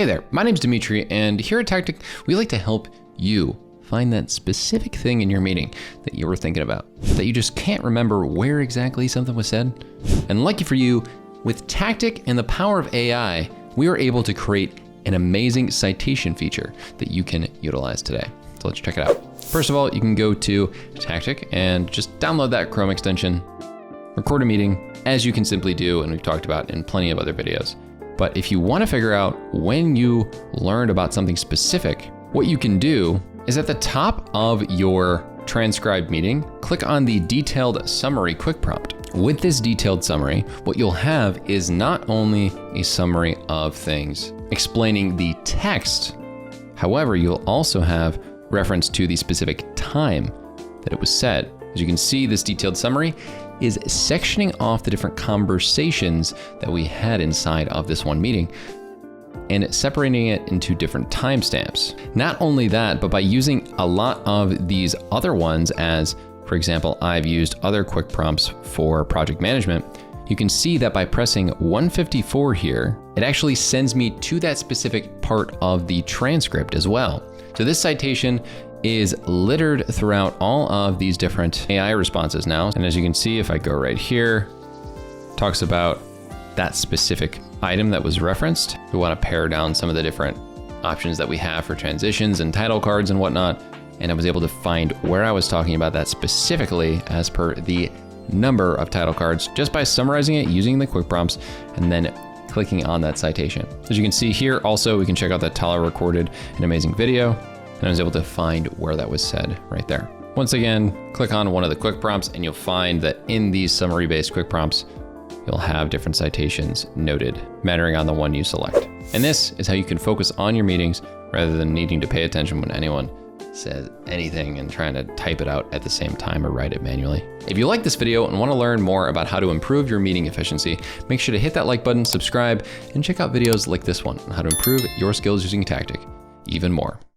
Hey there, my name's Dimitri, and here at Tactiq, we like to help you find that specific thing in your meeting that you were thinking about, that you just can't remember where exactly something was said. And lucky for you, with Tactiq and the power of AI, we are able to create an amazing citation feature that you can utilize today. So let's check it out. First of all, you can go to Tactiq and just download that Chrome extension, record a meeting, as you can simply do, and we've talked about in plenty of other videos. But if you want to figure out when you learned about something specific, what you can do is at the top of your transcribed meeting, click on the detailed summary quick prompt. With this detailed summary, what you'll have is not only a summary of things explaining the text, however, you'll also have reference to the specific time that it was said. As you can see, this detailed summary is sectioning off the different conversations that we had inside of this one meeting and separating it into different timestamps. Not only that, but by using a lot of these other ones, as for example, I've used other quick prompts for project management, you can see that by pressing 154 here, it actually sends me to that specific part of the transcript as well. So this citation is littered throughout all of these different AI responses now. And as you can see, if I go right here, talks about that specific item that was referenced. We want to pare down some of the different options that we have for transitions and title cards and whatnot. And I was able to find where I was talking about that specifically as per the number of title cards, just by summarizing it using the quick prompts and then clicking on that citation. As you can see here, also, we can check out that Tyler recorded an amazing video. And I was able to find where that was said right there. Once again, click on one of the quick prompts and you'll find that in these summary-based quick prompts, you'll have different citations noted, mattering on the one you select. And this is how you can focus on your meetings rather than needing to pay attention when anyone says anything and trying to type it out at the same time or write it manually. If you like this video and want to learn more about how to improve your meeting efficiency, make sure to hit that like button, subscribe, and check out videos like this one on how to improve your skills using Tactiq even more.